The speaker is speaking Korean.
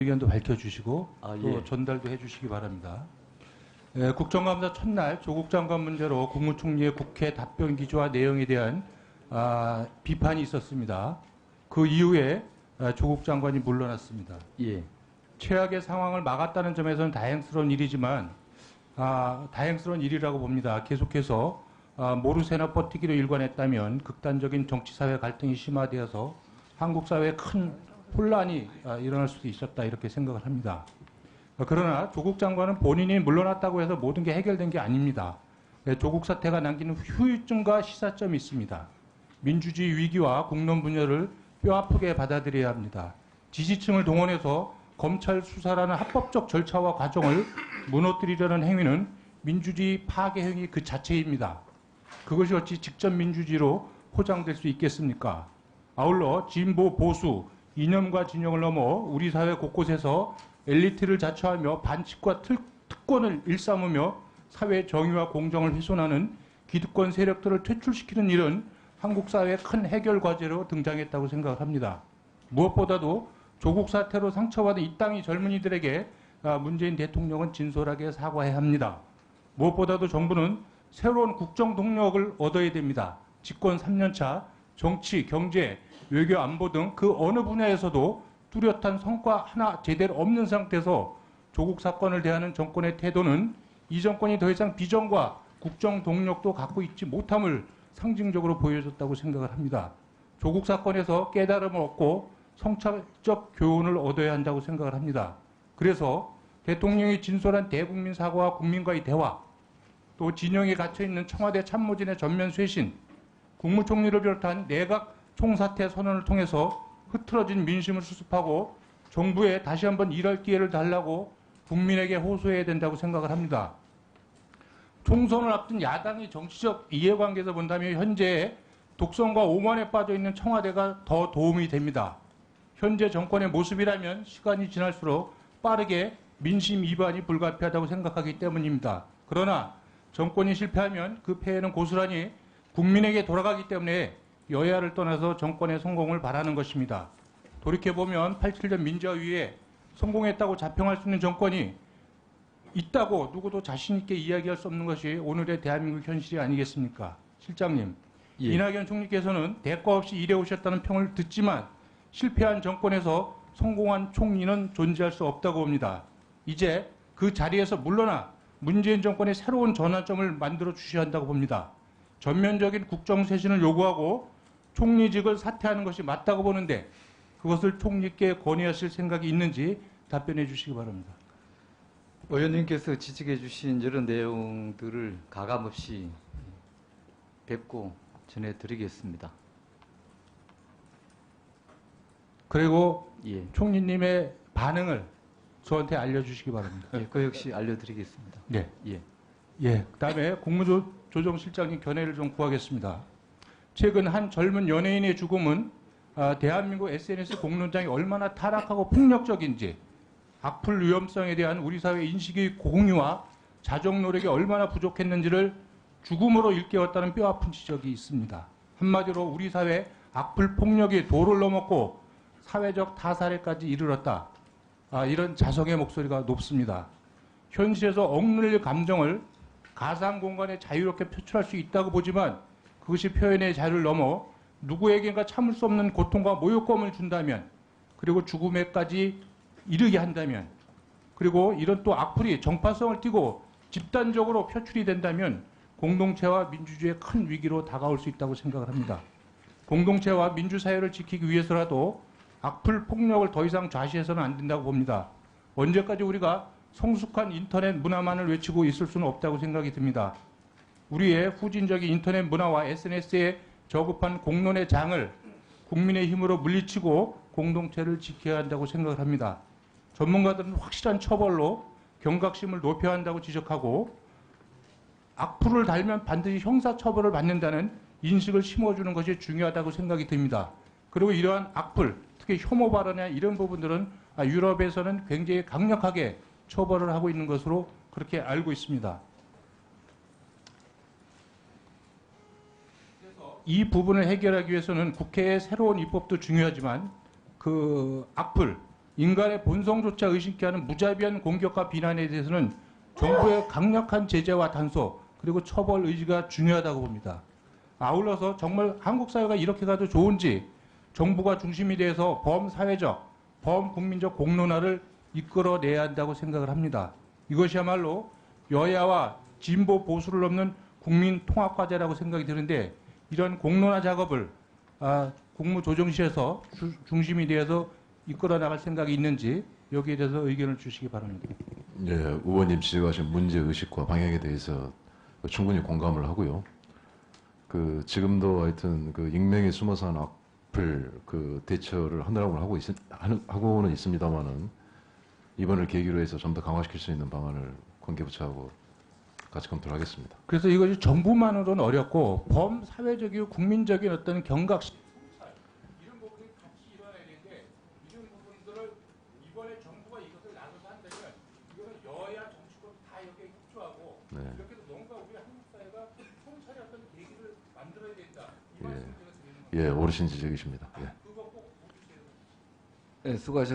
의견도 밝혀주시고 또 예. 전달도 해주시기 바랍니다. 국정감사 첫날 조국 장관 문제로 국무총리의 국회 답변 기조와 내용에 대한 비판이 있었습니다. 그 이후에 조국 장관이 물러났습니다. 예. 최악의 상황을 막았다는 점에서는 다행스러운 일이지만 다행스러운 일이라고 봅니다. 계속해서 모르쇠나 버티기로 일관했다면 극단적인 정치사회 갈등이 심화되어서 한국 사회에 큰 혼란이 일어날 수도 있었다 이렇게 생각을 합니다. 그러나 조국 장관은 본인이 물러났다고 해서 모든 게 해결된 게 아닙니다. 조국 사태가 남기는 후유증과 시사점이 있습니다. 민주주의 위기와 국론 분열을 뼈아프게 받아들여야 합니다. 지지층을 동원해서 검찰 수사라는 합법적 절차와 과정을 무너뜨리려는 행위는 민주주의 파괴 행위 그 자체입니다. 그것이 어찌 직접 민주주의로 포장될 수 있겠습니까? 아울러 진보 보수 이념과 진영을 넘어 우리 사회 곳곳에서 엘리트를 자처하며 반칙과 특권을 일삼으며 사회 정의와 공정을 훼손하는 기득권 세력들을 퇴출시키는 일은 한국 사회의 큰 해결 과제로 등장했다고 생각을 합니다. 무엇보다도 조국 사태로 상처받은 이 땅의 젊은이들에게 문재인 대통령은 진솔하게 사과해야 합니다. 무엇보다도 정부는 새로운 국정 동력을 얻어야 됩니다. 집권 3년차 정치, 경제, 외교, 안보 등 그 어느 분야에서도 뚜렷한 성과 하나 제대로 없는 상태에서 조국 사건을 대하는 정권의 태도는 이 정권이 더 이상 비전과 국정 동력도 갖고 있지 못함을 상징적으로 보여줬다고 생각을 합니다. 조국 사건에서 깨달음을 얻고 성찰적 교훈을 얻어야 한다고 생각을 합니다. 그래서 대통령이 진솔한 대국민 사과와 국민과의 대화, 또 진영에 갇혀있는 청와대 참모진의 전면 쇄신, 국무총리를 비롯한 내각 총사퇴 선언을 통해서 흐트러진 민심을 수습하고 정부에 다시 한번 일할 기회를 달라고 국민에게 호소해야 된다고 생각을 합니다. 총선을 앞둔 야당의 정치적 이해관계에서 본다면 현재 독선과 오만에 빠져있는 청와대가 더 도움이 됩니다. 현재 정권의 모습이라면 시간이 지날수록 빠르게 민심 위반이 불가피하다고 생각하기 때문입니다. 그러나 정권이 실패하면 그 폐해는 고스란히 국민에게 돌아가기 때문에 여야를 떠나서 정권의 성공을 바라는 것입니다. 돌이켜보면 87년 민주화위에 성공했다고 자평할 수 있는 정권이 있다고 누구도 자신 있게 이야기할 수 없는 것이 오늘의 대한민국 현실이 아니겠습니까? 실장님, 예. 이낙연 총리께서는 대가 없이 일해오셨다는 평을 듣지만 실패한 정권에서 성공한 총리는 존재할 수 없다고 봅니다. 이제 그 자리에서 물러나 문재인 정권의 새로운 전환점을 만들어 주셔야 한다고 봅니다. 전면적인 국정쇄신을 요구하고 총리직을 사퇴하는 것이 맞다고 보는데 그것을 총리께 건의하실 생각이 있는지 답변해 주시기 바랍니다. 의원님께서 지적해 주신 여러 내용들을 가감없이 뵙고 전해드리겠습니다. 그리고 예. 총리님의 반응을 저한테 알려주시기 바랍니다. 예, 그 역시 알려드리겠습니다. 네. 예. 예. 그다음에 국무조정실장님 견해를 좀 구하겠습니다. 최근 한 젊은 연예인의 죽음은 대한민국 SNS 공론장이 얼마나 타락하고 폭력적인지, 악플 위험성에 대한 우리 사회 인식의 공유와 자정 노력이 얼마나 부족했는지를 죽음으로 일깨웠다는 뼈아픈 지적이 있습니다. 한마디로 우리 사회 악플 폭력이 도를 넘었고 사회적 타살에까지 이르렀다. 이런 자성의 목소리가 높습니다. 현실에서 억눌릴 감정을 가상 공간에 자유롭게 표출할 수 있다고 보지만 그것이 표현의 자유를 넘어 누구에게가 참을 수 없는 고통과 모욕감을 준다면, 그리고 죽음에까지 이르게 한다면, 그리고 이런 또 악플이 정파성을 띠고 집단적으로 표출이 된다면 공동체와 민주주의의 큰 위기로 다가올 수 있다고 생각을 합니다. 공동체와 민주사회를 지키기 위해서라도 악플 폭력을 더 이상 좌시해서는 안 된다고 봅니다. 언제까지 우리가 성숙한 인터넷 문화만을 외치고 있을 수는 없다고 생각이 듭니다. 우리의 후진적인 인터넷 문화와 SNS에 저급한 공론의 장을 국민의 힘으로 물리치고 공동체를 지켜야 한다고 생각을 합니다. 전문가들은 확실한 처벌로 경각심을 높여야 한다고 지적하고 악플을 달면 반드시 형사처벌을 받는다는 인식을 심어주는 것이 중요하다고 생각이 듭니다. 그리고 이러한 악플, 특히 혐오 발언이나 이런 부분들은 유럽에서는 굉장히 강력하게 처벌을 하고 있는 것으로 그렇게 알고 있습니다. 그래서 이 부분을 해결하기 위해서는 국회의 새로운 입법도 중요하지만 그 악플, 인간의 본성조차 의심케 하는 무자비한 공격과 비난에 대해서는 정부의 강력한 제재와 단속 그리고 처벌 의지가 중요하다고 봅니다. 아울러서 정말 한국 사회가 이렇게 가도 좋은지 정부가 중심이 돼서 범사회적, 범국민적 공론화를 이끌어내야 한다고 생각을 합니다. 이것이야말로 여야와 진보 보수를 넘는 국민 통합 과제라고 생각이 드는데 이런 공론화 작업을 국무조정실에서 중심이 되어서 이끌어 나갈 생각이 있는지 여기에 대해서 의견을 주시기 바랍니다. 예, 의원님 지적하신 문제 의식과 방향에 대해서 충분히 공감을 하고요. 지금도 하여튼 익명에 숨어서 한 악플 대처를 하고는 있습니다만은 이번을 계기로 해서 좀 더 강화시킬 수 있는 방안을 관계부처하고 같이 검토를 하겠습니다. 그래서 이것이 정부만으로는 어렵고 범사회적이고 국민적인 어떤 경각 이런 부분이 같이 일어나야 되는데 이런 부분들을 이번에 정부가 이것을 나눠서 한다면 이거는 여야 정치권 다 여기에 협조하고 네. 이렇게 해서 뭔가 우리 한국 사회가 통찰의 어떤 계기를 만들어야 된다. 이 예. 말씀 제가 드리는 겁니다. 예, 어르신 지적이십니다. 예. 그거 꼭 보주세요. 네, 수고하셨습니다.